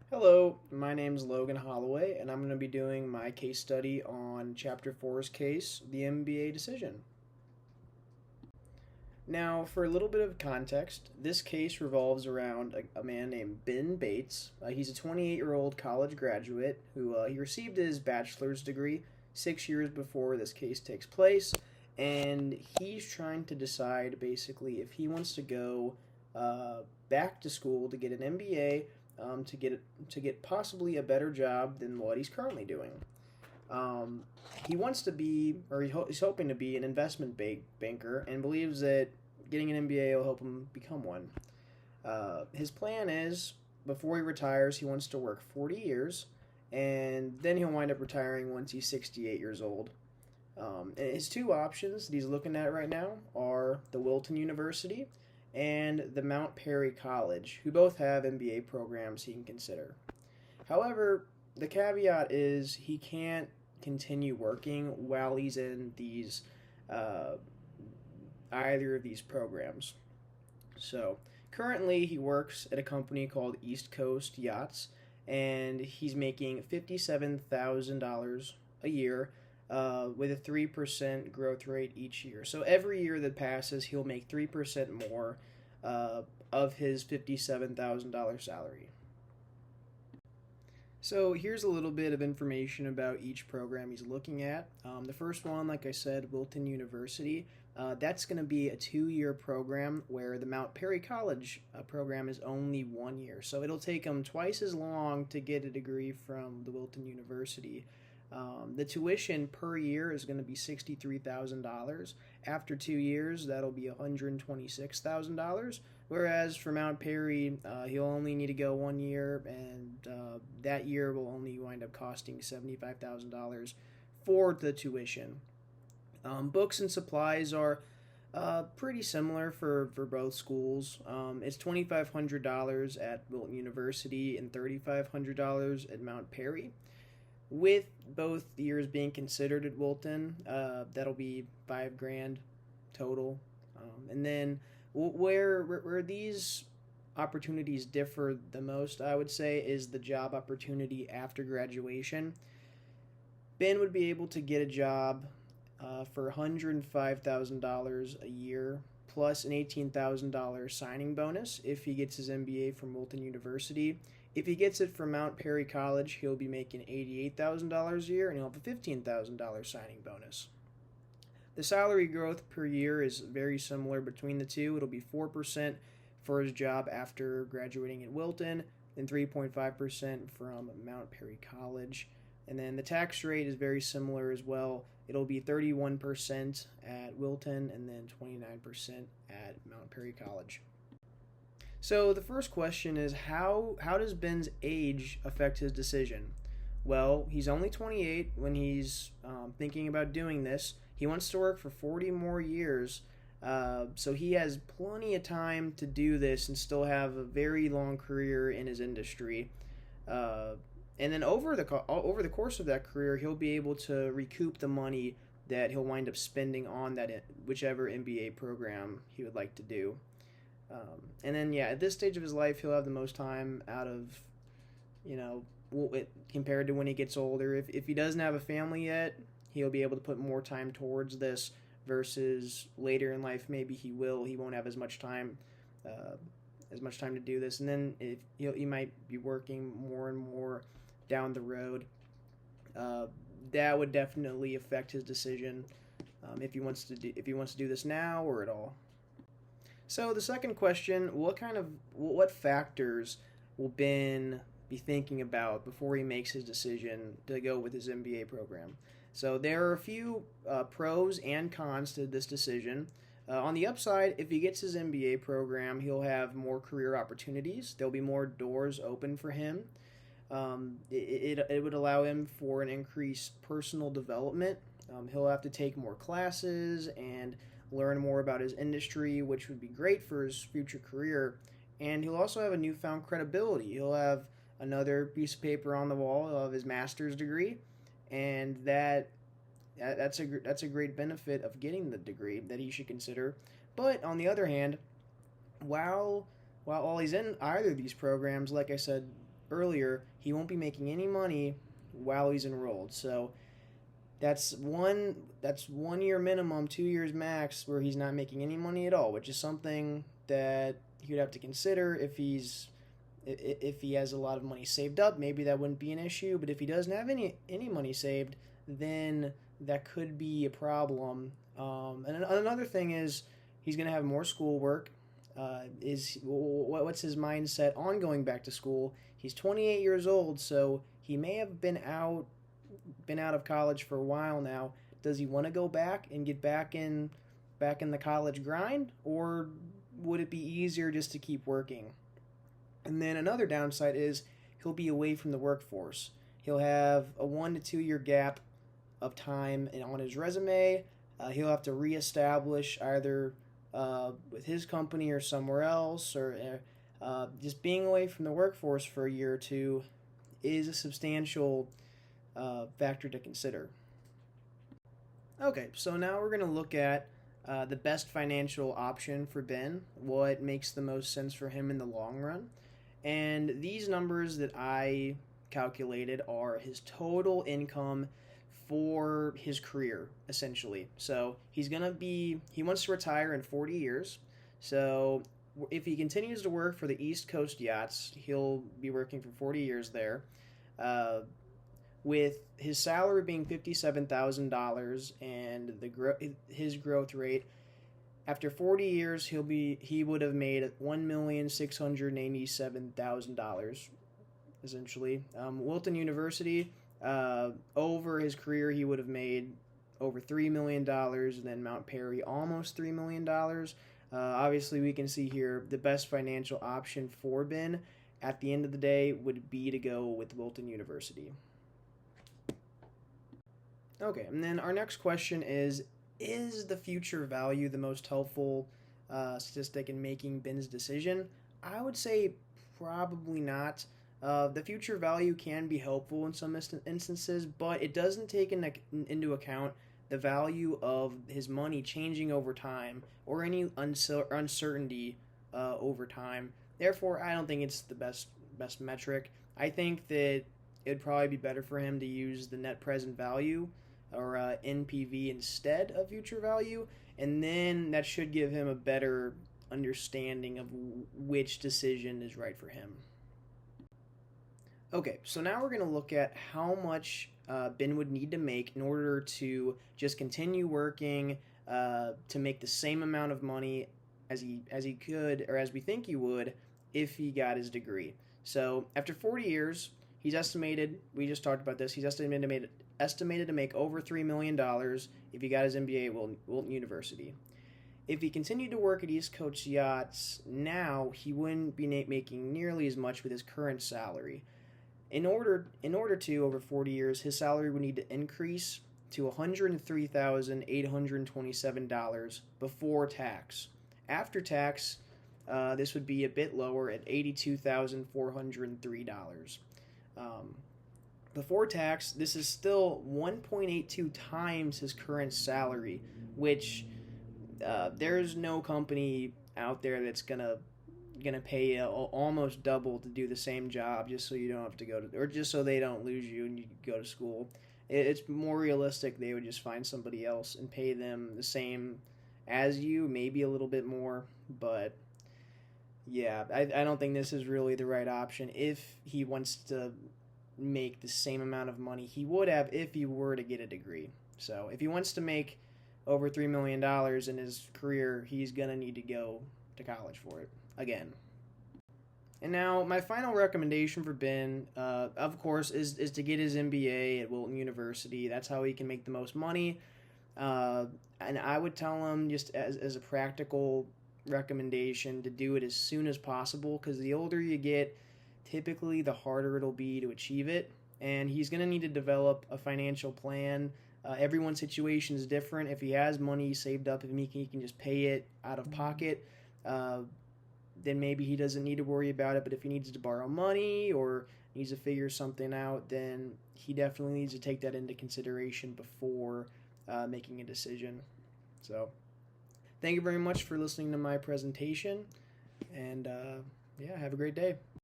Hello, my name is Logan Holloway, and I'm going to be doing my case study on Chapter 4's case, the MBA Decision. Now, for a little bit of context, this case revolves around a man named Ben Bates. He's a 28-year-old college graduate who he received his bachelor's degree 6 years before this case takes place, and he's trying to decide basically if he wants to go back to school to get an MBA to get possibly a better job than what he's currently doing. Um, he wants to be, or he's hoping to be, an investment banker and believes that getting an MBA will help him become one. His plan is, before he retires, he wants to work 40 years, and then he'll wind up retiring once he's 68 years old. And his two options that he's looking at right now are the Wilton University and the Mount Perry College, who both have MBA programs he can consider. However, the caveat is he can't continue working while he's in these uh, either of these programs. So currently, he works at a company called East Coast Yachts, and he's making $57,000 a year. With a 3% growth rate each year. So every year that passes, he'll make 3% more of his $57,000 salary. So here's a little bit of information about each program he's looking at. The first one, like I said, Wilton University. That's going to be a 2-year program where the Mount Perry College program is only 1 year. So it'll take him twice as long to get a degree from the Wilton University. The tuition per year is going to be $63,000. After 2 years, that'll be $126,000. Whereas for Mount Perry, he'll only need to go 1 year, and that year will only wind up costing $75,000 for the tuition. Books and supplies are pretty similar for both schools. It's $2,500 at Wilton University and $3,500 at Mount Perry. With both years being considered at Wilton, that'll be $5,000 total. And then where these opportunities differ the most, I would say, is the job opportunity after graduation. Ben would be able to get a job for $105,000 a year plus an $18,000 signing bonus if he gets his MBA from Wilton University. If he gets it from Mount Perry College, he'll be making $88,000 a year and he'll have a $15,000 signing bonus. The salary growth per year is very similar between the two. It'll be 4% for his job after graduating at Wilton, and 3.5% from Mount Perry College. And then the tax rate is very similar as well. It'll be 31% at Wilton and then 29% at Mount Perry College. So the first question is how does Ben's age affect his decision? Well, he's only 28 when he's thinking about doing this. He wants to work for 40 more years, so he has plenty of time to do this and still have a very long career in his industry. And then over the course of that career, he'll be able to recoup the money that he'll wind up spending on that whichever MBA program he would like to do. And then, yeah, at this stage of his life, he'll have the most time out of, compared to when he gets older. If he doesn't have a family yet, he'll be able to put more time towards this versus later in life, maybe he won't have as much time to do this. And then if he might be working more and more down the road. That would definitely affect his decision if he wants to do this now or at all. So the second question, what factors will Ben be thinking about before he makes his decision to go with his MBA program? So there are a few pros and cons to this decision. On the upside, if he gets his MBA program, he'll have more career opportunities. There'll be more doors open for him. It would allow him for an increased personal development. He'll have to take more classes and learn more about his industry, which would be great for his future career. And he'll also have a newfound credibility. He'll have another piece of paper on the wall of his master's degree, and that's a great benefit of getting the degree that he should consider. But on the other hand, while he's in either of these programs, like I said, earlier, he won't be making any money while he's enrolled. So that's 1 year minimum, 2 years max, where he's not making any money at all, which is something that he would have to consider if he has a lot of money saved up. Maybe that wouldn't be an issue, but if he doesn't have any money saved, then that could be a problem. And another thing is he's going to have more schoolwork. What's his mindset on going back to school? He's 28 years old, so he may have been out of college for a while now. Does he want to go back and get back in the college grind, or would it be easier just to keep working? And then another downside is he'll be away from the workforce. He'll have a 1 to 2 year gap of time on his resume. He'll have to reestablish either with his company or somewhere else, or just being away from the workforce for a year or two is a substantial factor to consider. Okay, so now we're going to look at the best financial option for Ben, what makes the most sense for him in the long run. And these numbers that I calculated are his total income for his career, essentially. So he wants to retire in 40 years. So if he continues to work for the East Coast Yachts, he'll be working for 40 years there. With his salary being $57,000 and his growth rate, after 40 years, he would have made $1,687,000, essentially. Wilton University, over his career, he would have made over $3 million, and then Mount Perry, almost $3 million. Obviously, we can see here the best financial option for Ben at the end of the day would be to go with Wilton University. Okay, and then our next question is the future value the most helpful statistic in making Ben's decision? I would say probably not. The future value can be helpful in some instances, but it doesn't take into account the value of his money changing over time or any uncertainty over time. Therefore, I don't think it's the best metric. I think that it'd probably be better for him to use the net present value or NPV instead of future value, and then that should give him a better understanding of which decision is right for him. Okay, so now we're going to look at how much Ben would need to make in order to just continue working to make the same amount of money as he could, or as we think he would, if he got his degree. So after 40 years, we just talked about this, he's estimated to make over $3 million if he got his MBA at Wilton University. If he continued to work at East Coast Yachts now, he wouldn't be making nearly as much with his current salary. In order to, over 40 years, his salary would need to increase to $103,827 before tax. After tax, this would be a bit lower at $82,403. Before tax, this is still 1.82 times his current salary, which there's no company out there that's gonna pay almost double to do the same job just so you don't have to or just so they don't lose you and you go to school. It's more realistic they would just find somebody else and pay them the same as you, maybe a little bit more, but yeah, I don't think this is really the right option if he wants to make the same amount of money he would have if he were to get a degree. So if he wants to make over $3 million in his career, he's going to need to go to college for it again. And now my final recommendation for Ben, of course, is to get his MBA at Wilton University. That's how he can make the most money. And I would tell him, just as a practical recommendation, to do it as soon as possible, because the older you get, typically the harder it'll be to achieve it. And he's going to need to develop a financial plan. Everyone's situation is different. If he has money saved up, if he can just pay it out of pocket, then maybe he doesn't need to worry about it. But if he needs to borrow money or needs to figure something out, then he definitely needs to take that into consideration before making a decision. So thank you very much for listening to my presentation, and yeah, have a great day.